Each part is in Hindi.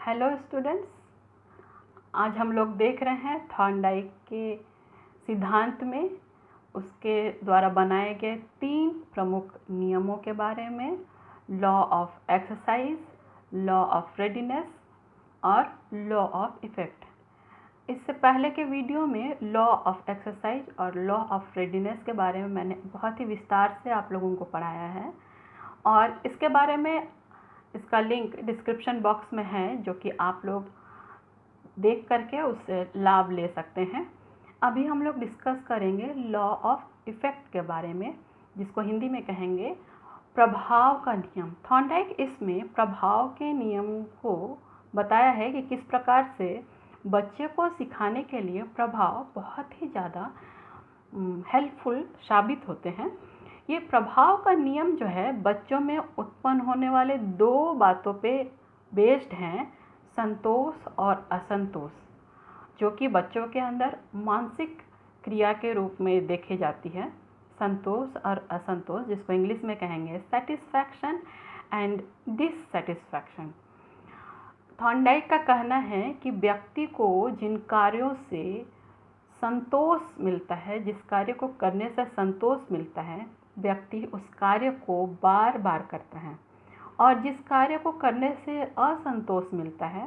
हेलो स्टूडेंट्स, आज हम लोग देख रहे हैं थॉर्नडाइक के सिद्धांत में उसके द्वारा बनाए गए 3 प्रमुख नियमों के बारे में, law of exercise, law of readiness और लॉ ऑफ इफेक्ट। इससे पहले के वीडियो में लॉ ऑफ एक्सरसाइज और लॉ ऑफ रेडीनेस के बारे में मैंने बहुत ही विस्तार से आप लोगों को पढ़ाया है और इसके बारे में इसका लिंक डिस्क्रिप्शन बॉक्स में है, जो कि आप लोग देख करके उससे लाभ ले सकते हैं। अभी हम लोग डिस्कस करेंगे लॉ ऑफ इफेक्ट के बारे में, जिसको हिंदी में कहेंगे प्रभाव का नियम। थॉर्नडाइक इसमें प्रभाव के नियम को बताया है कि किस प्रकार से बच्चे को सिखाने के लिए प्रभाव बहुत ही ज़्यादा हेल्पफुल साबित होते हैं। ये प्रभाव का नियम जो है बच्चों में उत्पन्न होने वाले 2 बातों पे बेस्ड हैं, संतोष और असंतोष, जो कि बच्चों के अंदर मानसिक क्रिया के रूप में देखी जाती है। संतोष और असंतोष, जिसको इंग्लिश में कहेंगे सेटिस्फैक्शन एंड डिससेटिस्फैक्शन। थॉर्नडाइक का कहना है कि व्यक्ति को जिन कार्यों से संतोष मिलता है, जिस कार्य को करने से संतोष मिलता है, व्यक्ति उस कार्य को बार बार करता है, और जिस कार्य को करने से असंतोष मिलता है,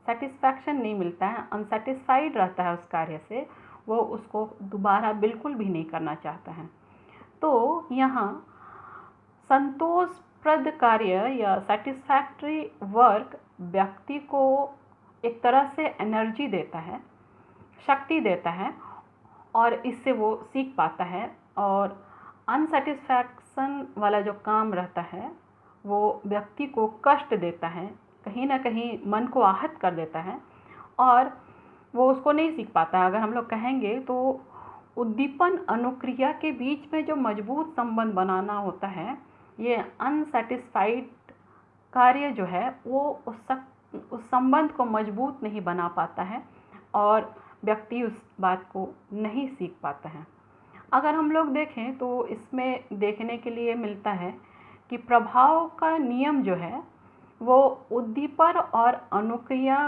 सेटिस्फैक्शन नहीं मिलता है, अनसेटिस्फाइड रहता है उस कार्य से, वो उसको दोबारा बिल्कुल भी नहीं करना चाहता है। तो यहाँ संतोषप्रद कार्य या सेटिस्फैक्ट्री वर्क व्यक्ति को एक तरह से एनर्जी देता है, शक्ति देता है, और इससे वो सीख पाता है। और अनसेटिस्फैक्शन वाला जो काम रहता है वो व्यक्ति को कष्ट देता है, कहीं ना कहीं मन को आहत कर देता है, और वो उसको नहीं सीख पाता है। अगर हम लोग कहेंगे तो उद्दीपन अनुक्रिया के बीच में जो मजबूत संबंध बनाना होता है, ये अनसेटिस्फाइड कार्य जो है वो उस संबंध को मजबूत नहीं बना पाता है और व्यक्ति उस बात को नहीं सीख पाता है। अगर हम लोग देखें तो इसमें देखने के लिए मिलता है कि प्रभाव का नियम जो है वो उद्दीपन और अनुक्रिया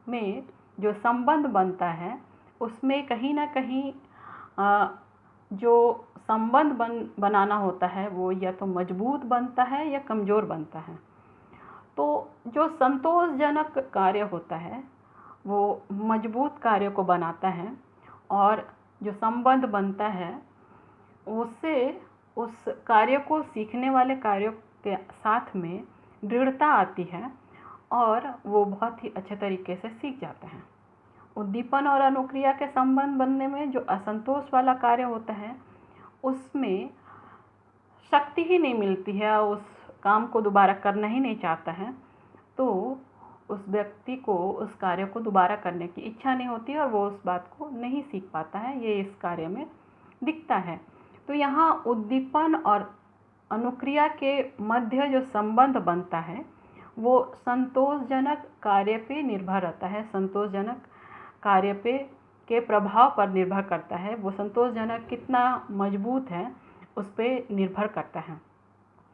में जो संबंध बनता है उसमें कहीं ना कहीं जो संबंध बनाना होता है वो या तो मजबूत बनता है या कमज़ोर बनता है। तो जो संतोषजनक कार्य होता है वो मजबूत कार्य को बनाता है, और जो संबंध बनता है उससे उस कार्य को सीखने वाले कार्यों के साथ में दृढ़ता आती है और वो बहुत ही अच्छे तरीके से सीख जाते हैं। उद्दीपन और अनुक्रिया के संबंध बनने में जो असंतोष वाला कार्य होता है उसमें शक्ति ही नहीं मिलती है, उस काम को दोबारा करना ही नहीं चाहता है, तो उस व्यक्ति को उस कार्य को दोबारा करने की इच्छा नहीं होती और वो उस बात को नहीं सीख पाता है। ये इस कार्य में दिखता है। तो यहाँ उद्दीपन और अनुक्रिया के मध्य जो संबंध बनता है वो संतोषजनक कार्य पे निर्भर रहता है, संतोषजनक कार्य पे के प्रभाव पर निर्भर करता है। वो संतोषजनक कितना मजबूत है उस पर निर्भर करता है।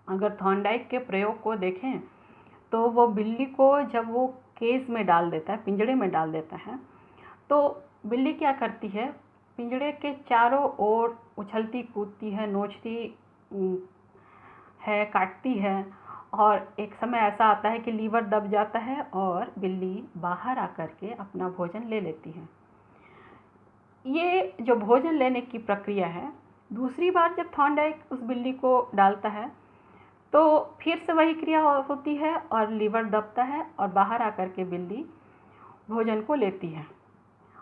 अगर थॉर्नडाइक के प्रयोग को देखें तो वो बिल्ली को जब वो केज में डाल देता है, पिंजड़े में डाल देता है, तो बिल्ली क्या करती है, पिंजड़े के चारों ओर उछलती कूदती है, नोचती है, काटती है, और एक समय ऐसा आता है कि लीवर दब जाता है और बिल्ली बाहर आकर के अपना भोजन ले लेती है। ये जो भोजन लेने की प्रक्रिया है, दूसरी बार जब थॉर्नडाइक उस बिल्ली को डालता है तो फिर से वही क्रिया होती है और लीवर दबता है और बाहर आकर के बिल्ली भोजन को लेती है।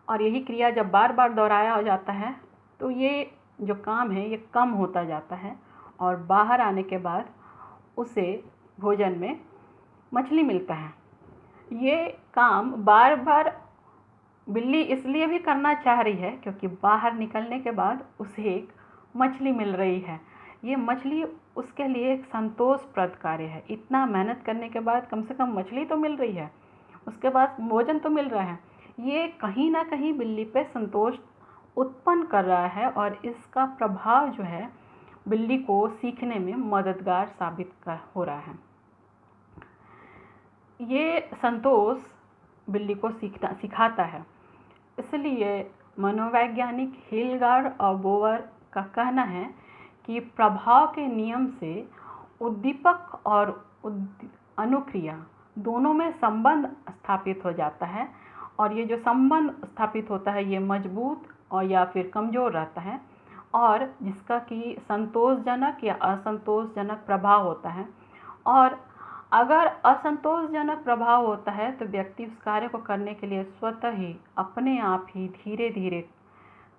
और यही क्रिया जब बार बार दोहराया हो जाता है तो ये जो काम है ये कम होता जाता है और बाहर आने के बाद उसे भोजन में मछली मिलता है। ये काम बार बार बिल्ली इसलिए भी करना चाह रही है क्योंकि बाहर निकलने के बाद उसे एक मछली मिल रही है। ये मछली उसके लिए एक संतोषप्रद कार्य है। इतना मेहनत करने के बाद कम से कम मछली तो मिल रही है, उसके बाद भोजन तो मिल रहा है। ये कहीं ना कहीं बिल्ली पे संतोष उत्पन्न कर रहा है और इसका प्रभाव जो है बिल्ली को सीखने में मददगार साबित हो रहा है। ये संतोष बिल्ली को सिखाता है। इसलिए मनोवैज्ञानिक हिलगार्ड और बोवर का कहना है कि प्रभाव के नियम से उद्दीपक और अनुक्रिया दोनों में संबंध स्थापित हो जाता है, और ये जो संबंध स्थापित होता है ये मजबूत और या फिर कमज़ोर रहता है, और जिसका कि संतोषजनक या असंतोषजनक प्रभाव होता है। और अगर असंतोषजनक प्रभाव होता है तो व्यक्ति उस कार्य को करने के लिए स्वतः ही अपने आप ही धीरे धीरे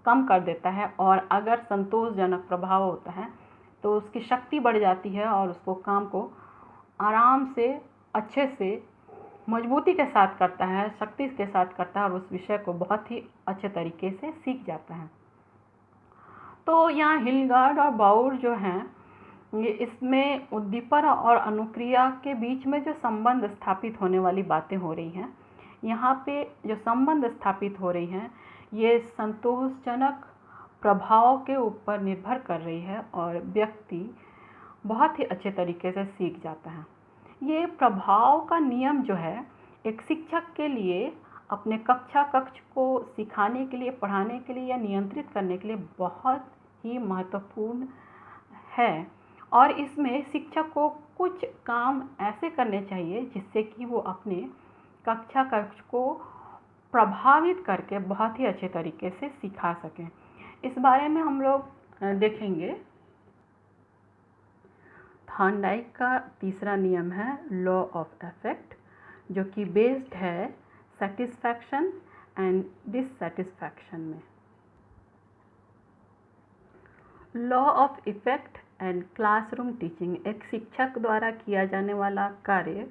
कम कर देता है, और अगर संतोषजनक प्रभाव होता है तो उसकी शक्ति बढ़ जाती है और उसको काम को आराम से, अच्छे से, मजबूती के साथ करता है, शक्ति के साथ करता है और उस विषय को बहुत ही अच्छे तरीके से सीख जाता है। तो यहाँ हिलगार्ड और बाउर जो हैं ये इसमें उद्दीपन और अनुक्रिया के बीच में जो संबंध स्थापित होने वाली बातें हो रही हैं, यहाँ पे जो संबंध स्थापित हो रही हैं ये संतोषजनक प्रभाव के ऊपर निर्भर कर रही है और व्यक्ति बहुत ही अच्छे तरीके से सीख जाता है। ये प्रभाव का नियम जो है एक शिक्षक के लिए अपने कक्ष को सिखाने के लिए, पढ़ाने के लिए या नियंत्रित करने के लिए बहुत ही महत्वपूर्ण है, और इसमें शिक्षक को कुछ काम ऐसे करने चाहिए जिससे कि वो अपने कक्ष को प्रभावित करके बहुत ही अच्छे तरीके से सिखा सकें। इस बारे में हम लोग देखेंगे। थॉर्नडाइक का तीसरा नियम है लॉ ऑफ इफेक्ट, जो कि बेस्ड है सेटिस्फैक्शन एंड डिससेटिस्फैक्शन में। Law of effect and classroom teaching एक शिक्षक द्वारा किया जाने वाला कार्य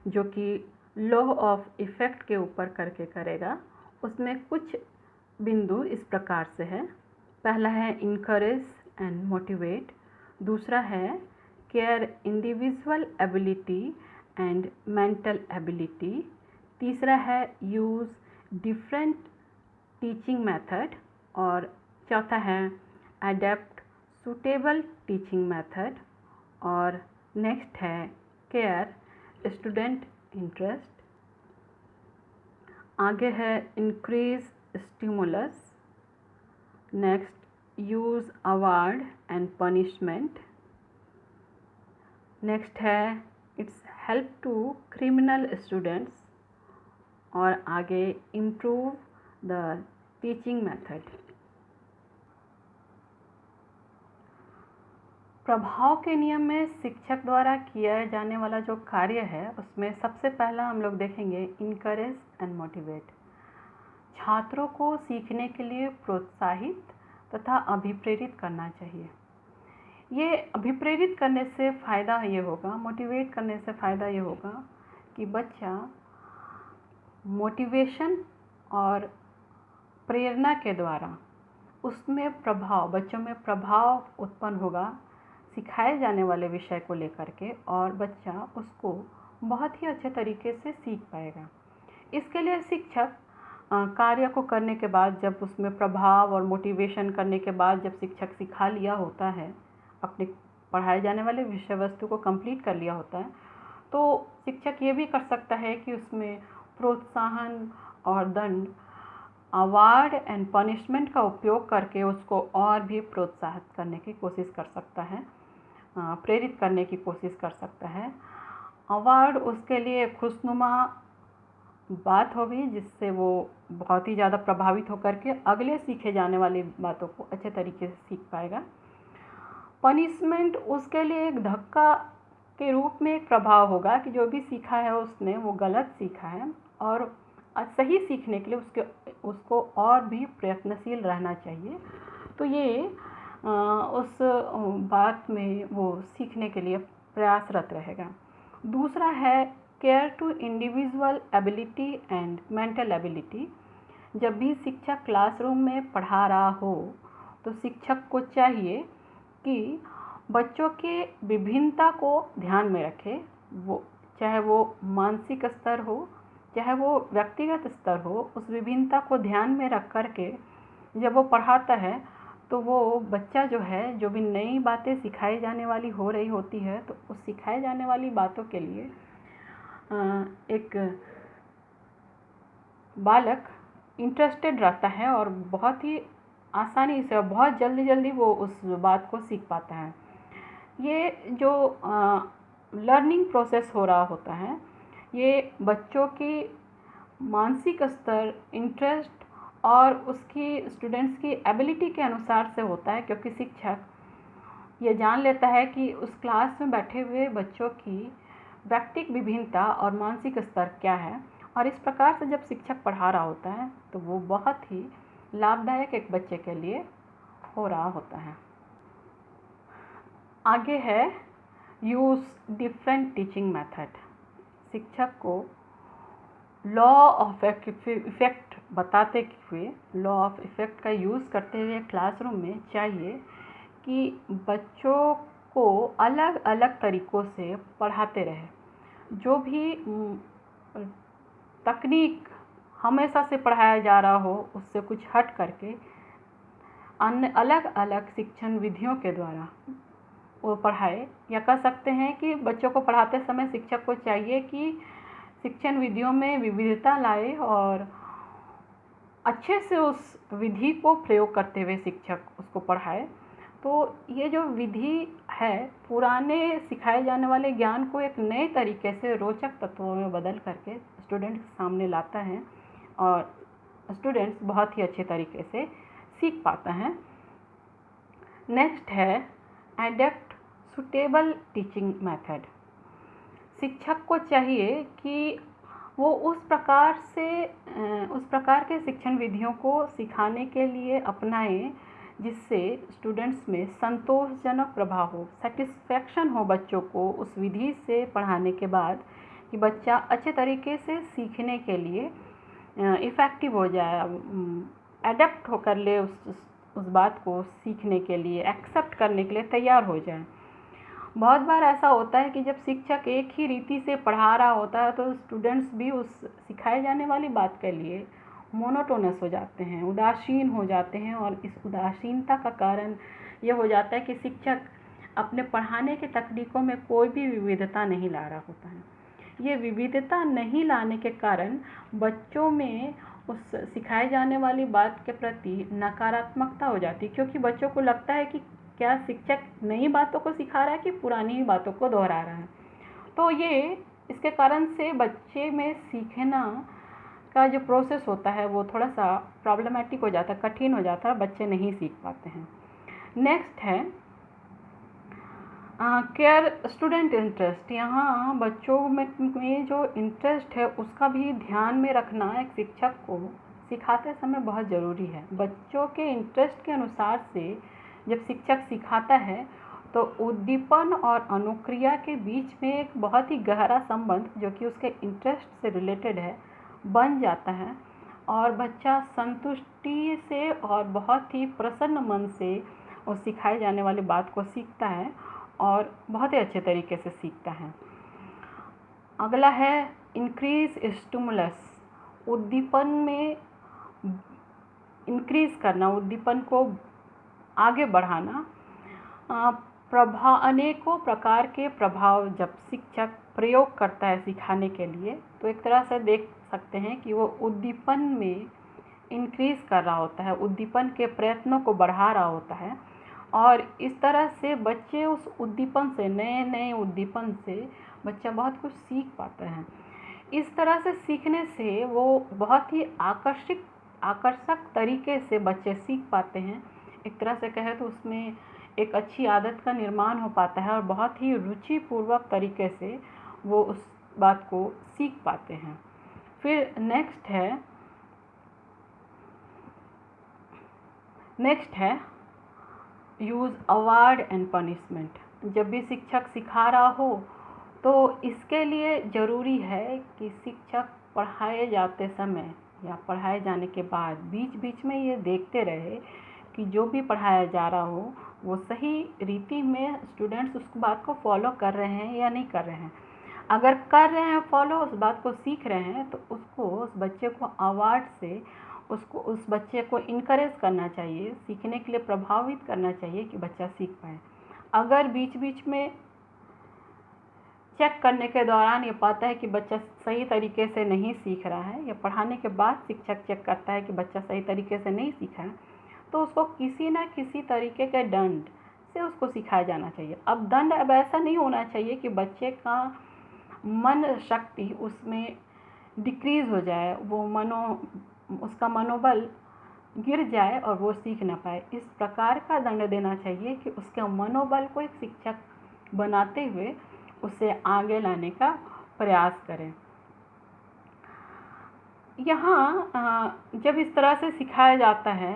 जो कि लॉ ऑफ इफेक्ट के ऊपर करके करेगा। उसमें कुछ बिंदु इस प्रकार से है। पहला है इनकरेज एंड मोटिवेट, दूसरा है care individual ability and mental ability, तीसरा है यूज़ डिफरेंट टीचिंग मेथड, और चौथा है अडेप्ट सुटेबल टीचिंग मेथड, और नेक्स्ट है केयर स्टूडेंट इंटरेस्ट। आगे है increase stimulus, next use award and punishment, next है it's help to criminal students, और आगे इम्प्रूव द टीचिंग मेथड। प्रभाव के नियम में शिक्षक द्वारा किया जाने वाला जो कार्य है उसमें सबसे पहला हम लोग देखेंगे इनकरेज एंड मोटिवेट। छात्रों को सीखने के लिए प्रोत्साहित तथा अभिप्रेरित करना चाहिए। ये अभिप्रेरित करने से फ़ायदा ये होगा, मोटिवेट करने से फ़ायदा ये होगा कि बच्चा मोटिवेशन और प्रेरणा के द्वारा उसमें प्रभाव, बच्चों में प्रभाव उत्पन्न होगा सिखाए जाने वाले विषय को लेकर के, और बच्चा उसको बहुत ही अच्छे तरीके से सीख पाएगा। इसके लिए शिक्षक कार्य को करने के बाद, जब उसमें प्रभाव और मोटिवेशन करने के बाद जब शिक्षक सिखा लिया होता है, अपने पढ़ाए जाने वाले विषय वस्तु को कंप्लीट कर लिया होता है, तो शिक्षक ये भी कर सकता है कि उसमें प्रोत्साहन और दंड, अवार्ड एंड पनिशमेंट का उपयोग करके उसको और भी प्रोत्साहित करने की कोशिश कर सकता है, प्रेरित करने की कोशिश कर सकता है। अवार्ड उसके लिए खुशनुमा बात होगी जिससे वो बहुत ही ज़्यादा प्रभावित होकर के अगले सीखे जाने वाली बातों को अच्छे तरीके से सीख पाएगा। पनिशमेंट उसके लिए एक धक्का के रूप में एक प्रभाव होगा कि जो भी सीखा है उसने वो गलत सीखा है, और सही सीखने के लिए उसको और भी प्रयत्नशील रहना चाहिए। तो ये उस बात में वो सीखने के लिए प्रयासरत रहेगा। दूसरा है care to individual ability and mental ability. जब भी शिक्षक क्लासरूम में पढ़ा रहा हो तो शिक्षक को चाहिए कि बच्चों के विभिन्नता को ध्यान में रखे, वो चाहे वो मानसिक स्तर हो चाहे वो व्यक्तिगत स्तर हो, उस विभिन्नता को ध्यान में रख कर के जब वो पढ़ाता है तो वो बच्चा जो है, जो भी नई बातें सिखाई जाने वाली हो रही होती है, तो उस सिखाई जाने वाली बातों के लिए एक बालक इंटरेस्टेड रहता है और बहुत ही आसानी से और बहुत जल्दी जल्दी वो उस बात को सीख पाता है। ये जो लर्निंग प्रोसेस हो रहा होता है, ये बच्चों की मानसिक स्तर, इंटरेस्ट और उसकी स्टूडेंट्स की एबिलिटी के अनुसार से होता है, क्योंकि शिक्षक ये जान लेता है कि उस क्लास में बैठे हुए बच्चों की व्यक्तिक विभिन्नता और मानसिक स्तर क्या है। और इस प्रकार से जब शिक्षक पढ़ा रहा होता है तो वो बहुत ही लाभदायक एक बच्चे के लिए हो रहा होता है। आगे है यूज़ डिफरेंट टीचिंग मेथड। शिक्षक को लॉ ऑफ इफ़ेक्ट बताते हुए, लॉ ऑफ इफ़ेक्ट का यूज़ करते हुए क्लासरूम में चाहिए कि बच्चों को अलग अलग तरीक़ों से पढ़ाते रहे। जो भी तकनीक हमेशा से पढ़ाया जा रहा हो उससे कुछ हट करके अन्य अलग अलग शिक्षण विधियों के द्वारा वो पढ़ाए, या कह सकते हैं कि बच्चों को पढ़ाते समय शिक्षक को चाहिए कि शिक्षण विधियों में विविधता लाए और अच्छे से उस विधि को प्रयोग करते हुए शिक्षक उसको पढ़ाए। तो ये जो विधि है पुराने सिखाए जाने वाले ज्ञान को एक नए तरीके से रोचक तत्वों में बदल करके स्टूडेंट्स के सामने लाता है और स्टूडेंट्स बहुत ही अच्छे तरीके से सीख पाता है। नेक्स्ट है एडेप्ट सुटेबल टीचिंग मेथड। शिक्षक को चाहिए कि वो उस प्रकार के शिक्षण विधियों को सिखाने के लिए अपनाएं जिससे स्टूडेंट्स में संतोषजनक प्रभाव हो, सेटिस्फैक्शन हो बच्चों को उस विधि से पढ़ाने के बाद, कि बच्चा अच्छे तरीके से सीखने के लिए इफ़ेक्टिव हो जाए, एडेप्ट होकर ले उस बात को सीखने के लिए, एक्सेप्ट करने के लिए तैयार हो जाए। बहुत बार ऐसा होता है कि जब शिक्षक एक ही रीति से पढ़ा रहा होता है तो स्टूडेंट्स भी उस सिखाए जाने वाली बात के लिए मोनोटोनस हो जाते हैं, उदासीन हो जाते हैं। और इस उदासीनता का कारण ये हो जाता है कि शिक्षक अपने पढ़ाने के तकनीकों में कोई भी विविधता नहीं ला रहा होता है। ये विविधता नहीं लाने के कारण बच्चों में उस सिखाए जाने वाली बात के प्रति नकारात्मकता हो जाती है, क्योंकि बच्चों को लगता है कि क्या शिक्षक नई बातों को सिखा रहा है कि पुरानी ही बातों को दोहरा रहा है। तो ये इसके कारण से बच्चे में सीखना का जो प्रोसेस होता है वो थोड़ा सा प्रॉब्लमेटिक हो जाता है, कठिन हो जाता है, बच्चे नहीं सीख पाते हैं। नेक्स्ट है केयर स्टूडेंट इंटरेस्ट। यहाँ बच्चों में जो इंटरेस्ट है उसका भी ध्यान में रखना एक शिक्षक को सिखाते समय बहुत ज़रूरी है। बच्चों के इंटरेस्ट के अनुसार से जब शिक्षक सिखाता है तो उद्दीपन और अनुक्रिया के बीच में एक बहुत ही गहरा संबंध, जो कि उसके इंटरेस्ट से रिलेटेड है, बन जाता है और बच्चा संतुष्टि से और बहुत ही प्रसन्न मन से उस सिखाए जाने वाली बात को सीखता है और बहुत ही अच्छे तरीके से सीखता है। अगला है इंक्रीज स्टिमुलस। उद्दीपन में इंक्रीज करना, उद्दीपन को आगे बढ़ाना। अनेकों प्रकार के प्रभाव जब शिक्षक प्रयोग करता है सिखाने के लिए, तो एक तरह से देख सकते हैं कि वो उद्दीपन में इंक्रीज़ कर रहा होता है, उद्दीपन के प्रयत्नों को बढ़ा रहा होता है। और इस तरह से बच्चे उस उद्दीपन से, नए नए उद्दीपन से बच्चा बहुत कुछ सीख पाता है। इस तरह से सीखने से वो बहुत ही आकर्षक तरीके से बच्चे सीख पाते हैं। एक तरह से कहे तो उसमें एक अच्छी आदत का निर्माण हो पाता है और बहुत ही रुचिपूर्वक तरीके से वो उस बात को सीख पाते हैं। फिर नेक्स्ट है यूज़ अवार्ड एंड पनिशमेंट। जब भी शिक्षक सिखा रहा हो तो इसके लिए ज़रूरी है कि शिक्षक पढ़ाए जाते समय या पढ़ाए जाने के बाद बीच बीच में ये देखते रहे कि जो भी पढ़ाया जा रहा हो वो सही रीति में स्टूडेंट्स उस बात को फॉलो कर रहे हैं या नहीं कर रहे हैं। अगर कर रहे हैं फॉलो, उस बात को सीख रहे हैं, तो उस बच्चे को अवार्ड से उस बच्चे को इनकरेज करना चाहिए, सीखने के लिए प्रभावित करना चाहिए कि बच्चा सीख पाए। अगर बीच बीच में चेक करने के दौरान ये पाता है कि बच्चा सही तरीके से नहीं सीख रहा है, या पढ़ाने के बाद शिक्षक चेक करता है कि बच्चा सही तरीके से नहीं सीखा है, तो उसको किसी ना किसी तरीके के दंड से उसको सिखाया जाना चाहिए। अब दंड अब ऐसा नहीं होना चाहिए कि बच्चे का मन शक्ति उसमें डिक्रीज़ हो जाए, उसका मनोबल गिर जाए और वो सीख ना पाए। इस प्रकार का दंड देना चाहिए कि उसके मनोबल को एक शिक्षक बनाते हुए उसे आगे लाने का प्रयास करें। यहाँ जब इस तरह से सिखाया जाता है,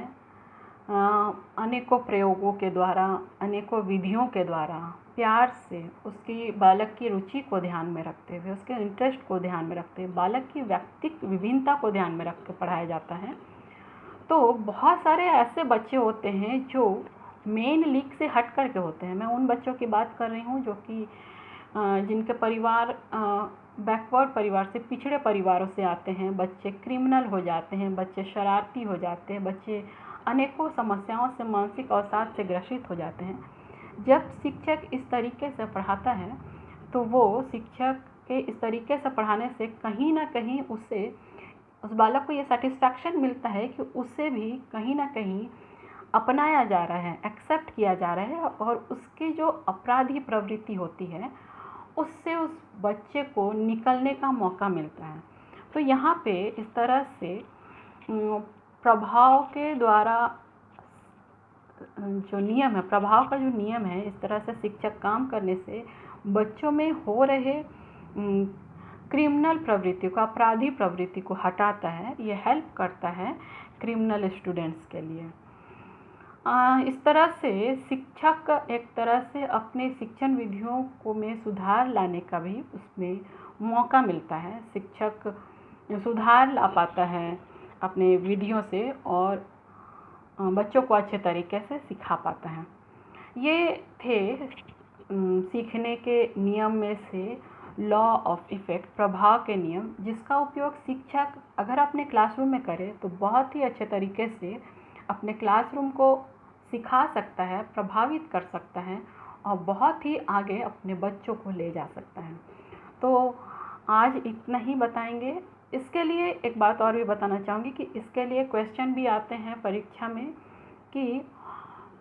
अनेकों प्रयोगों के द्वारा, अनेकों विधियों के द्वारा, प्यार से उसकी बालक की रुचि को ध्यान में रखते हुए, उसके इंटरेस्ट को ध्यान में रखते हुए, बालक की व्यक्तिगत विभिन्नता को ध्यान में रख के पढ़ाया जाता है, तो बहुत सारे ऐसे बच्चे होते हैं जो मेन लीग से हट कर के होते हैं। मैं उन बच्चों की बात कर रही हूँ जो कि जिनके परिवार बैकवर्ड परिवार से, पिछड़े परिवारों से आते हैं। बच्चे क्रिमिनल हो जाते हैं, बच्चे शरारती हो जाते हैं, बच्चे अनेकों समस्याओं से, मानसिक अवसाद से ग्रसित हो जाते हैं। जब शिक्षक इस तरीके से पढ़ाता है तो वो शिक्षक के इस तरीके से पढ़ाने से कहीं ना कहीं उस बालक को ये सेटिस्फैक्शन मिलता है कि उसे भी कहीं ना कहीं अपनाया जा रहा है, एक्सेप्ट किया जा रहा है, और उसकी जो अपराधी प्रवृत्ति होती है उससे उस बच्चे को निकलने का मौका मिलता है। तो यहाँ पे इस तरह से प्रभाव के द्वारा जो नियम है, प्रभाव का जो नियम है, इस तरह से शिक्षक काम करने से बच्चों में हो रहे क्रिमिनल प्रवृत्ति को, अपराधी प्रवृत्ति को हटाता है। ये हेल्प करता है क्रिमिनल स्टूडेंट्स के लिए। इस तरह से शिक्षक एक तरह से अपने शिक्षण विधियों को में सुधार लाने का भी उसमें मौका मिलता है। शिक्षक सुधार ला पाता है अपने विधियों से और बच्चों को अच्छे तरीके से सिखा पाता है। ये थे सीखने के नियम में से लॉ ऑफ इफ़ेक्ट, प्रभाव के नियम, जिसका उपयोग शिक्षक अगर अपने क्लासरूम में करे तो बहुत ही अच्छे तरीके से अपने क्लासरूम को सिखा सकता है, प्रभावित कर सकता है और बहुत ही आगे अपने बच्चों को ले जा सकता है। तो आज इतना ही बताएंगे। इसके लिए एक बात और भी बताना चाहूँगी कि इसके लिए क्वेश्चन भी आते हैं परीक्षा में कि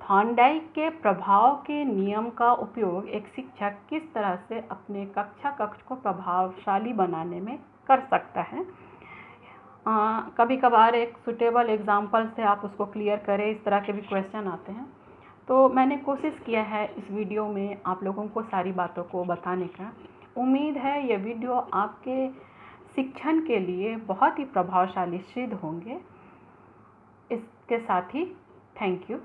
थॉर्नडाइक के प्रभाव के नियम का उपयोग एक शिक्षक किस तरह से अपने कक्ष को प्रभावशाली बनाने में कर सकता है। कभी कभार एक सुटेबल एग्जाम्पल से आप उसको क्लियर करें, इस तरह के भी क्वेश्चन आते हैं। तो मैंने कोशिश किया है इस वीडियो में आप लोगों को सारी बातों को बताने का। उम्मीद है ये वीडियो आपके शिक्षण के लिए बहुत ही प्रभावशाली सिद्ध होंगे। इसके साथ ही थैंक यू।